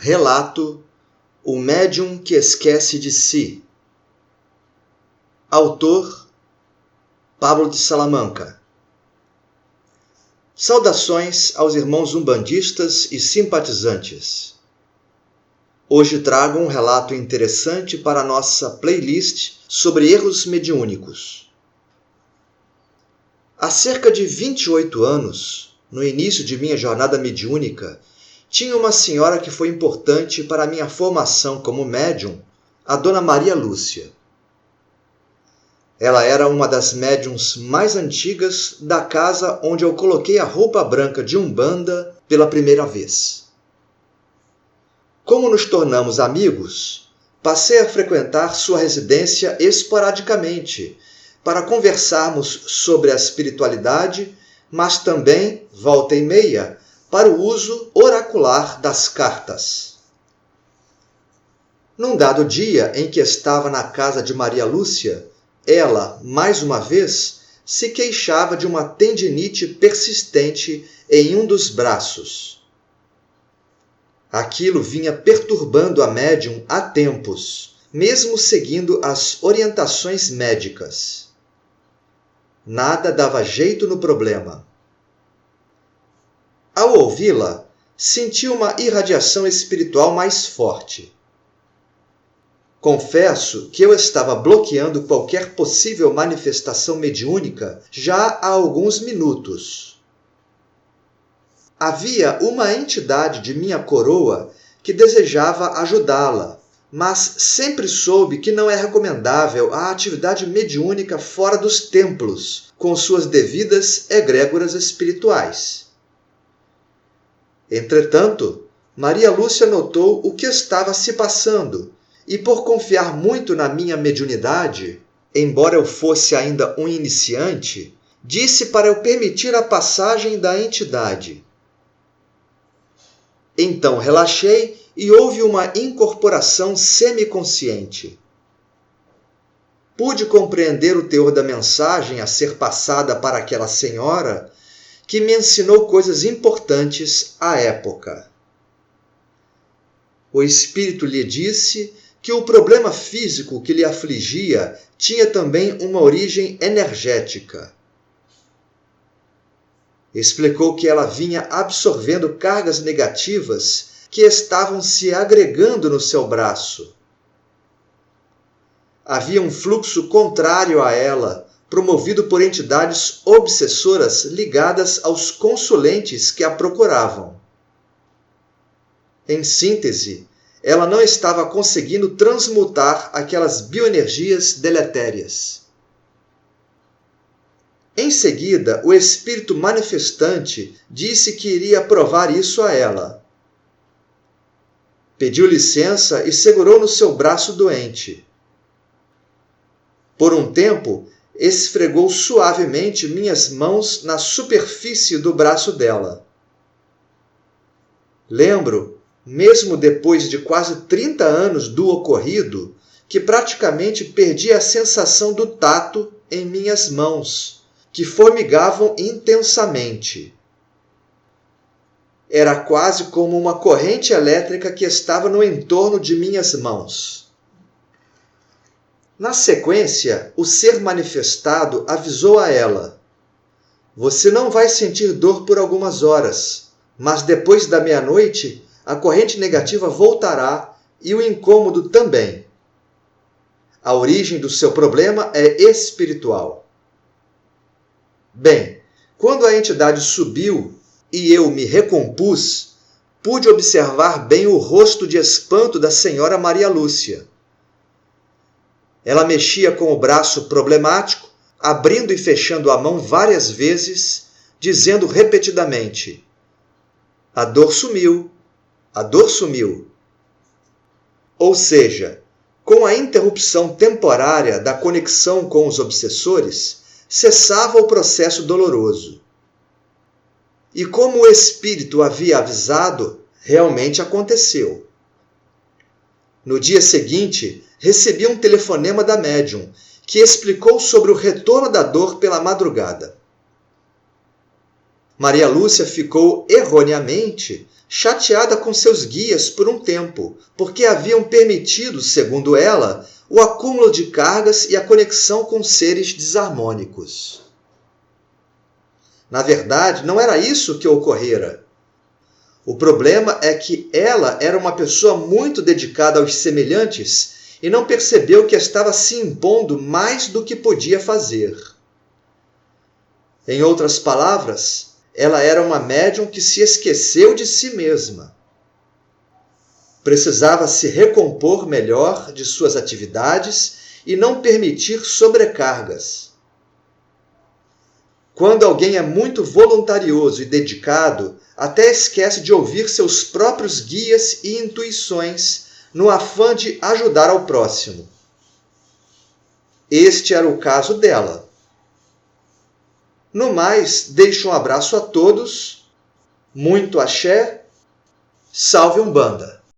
Relato: O médium que esquece de si. Autor: Pablo de Salamanca. Saudações aos irmãos umbandistas e simpatizantes. Hoje trago um relato interessante para a nossa playlist sobre erros mediúnicos. Há cerca de 28 anos, no início de minha jornada mediúnica, tinha uma senhora que foi importante para a minha formação como médium, a Dona Maria Lúcia. Ela era uma das médiuns mais antigas da casa onde eu coloquei a roupa branca de Umbanda pela primeira vez. Como nos tornamos amigos, passei a frequentar sua residência esporadicamente para conversarmos sobre a espiritualidade, mas também, volta e meia, para o uso oracular das cartas. Num dado dia em que estava na casa de Maria Lúcia, ela, mais uma vez, se queixava de uma tendinite persistente em um dos braços. Aquilo vinha perturbando a médium há tempos, mesmo seguindo as orientações médicas. Nada dava jeito no problema. Ao ouvi-la, senti uma irradiação espiritual mais forte. Confesso que eu estava bloqueando qualquer possível manifestação mediúnica já há alguns minutos. Havia uma entidade de minha coroa que desejava ajudá-la, mas sempre soube que não é recomendável a atividade mediúnica fora dos templos, com suas devidas egrégoras espirituais. Entretanto, Maria Lúcia notou o que estava se passando e, por confiar muito na minha mediunidade, embora eu fosse ainda um iniciante, disse para eu permitir a passagem da entidade. Então relaxei e houve uma incorporação semiconsciente. Pude compreender o teor da mensagem a ser passada para aquela senhora, que me ensinou coisas importantes à época. O espírito lhe disse que o problema físico que lhe afligia tinha também uma origem energética. Explicou que ela vinha absorvendo cargas negativas que estavam se agregando no seu braço. Havia um fluxo contrário a ela, promovido por entidades obsessoras ligadas aos consulentes que a procuravam. Em síntese, ela não estava conseguindo transmutar aquelas bioenergias deletérias. Em seguida, o espírito manifestante disse que iria provar isso a ela. Pediu licença e segurou no seu braço doente. Por um tempo, esfregou suavemente minhas mãos na superfície do braço dela. Lembro, mesmo depois de quase 30 anos do ocorrido, que praticamente perdi a sensação do tato em minhas mãos, que formigavam intensamente. Era quase como uma corrente elétrica que estava no entorno de minhas mãos. Na sequência, o ser manifestado avisou a ela: "Você não vai sentir dor por algumas horas, mas depois da meia-noite, a corrente negativa voltará e o incômodo também. A origem do seu problema é espiritual." Bem, quando a entidade subiu e eu me recompus, pude observar bem o rosto de espanto da senhora Maria Lúcia. Ela mexia com o braço problemático, abrindo e fechando a mão várias vezes, dizendo repetidamente: "A dor sumiu, a dor sumiu." Ou seja, com a interrupção temporária da conexão com os obsessores, cessava o processo doloroso. E como o espírito havia avisado, realmente aconteceu. No dia seguinte, recebi um telefonema da médium, que explicou sobre o retorno da dor pela madrugada. Maria Lúcia ficou erroneamente chateada com seus guias por um tempo, porque haviam permitido, segundo ela, o acúmulo de cargas e a conexão com seres desarmônicos. Na verdade, não era isso que ocorrera. O problema é que ela era uma pessoa muito dedicada aos semelhantes e não percebeu que estava se impondo mais do que podia fazer. Em outras palavras, ela era uma médium que se esqueceu de si mesma. Precisava se recompor melhor de suas atividades e não permitir sobrecargas. Quando alguém é muito voluntarioso e dedicado, até esquece de ouvir seus próprios guias e intuições no afã de ajudar ao próximo. Este era o caso dela. No mais, deixo um abraço a todos, muito axé, salve Umbanda!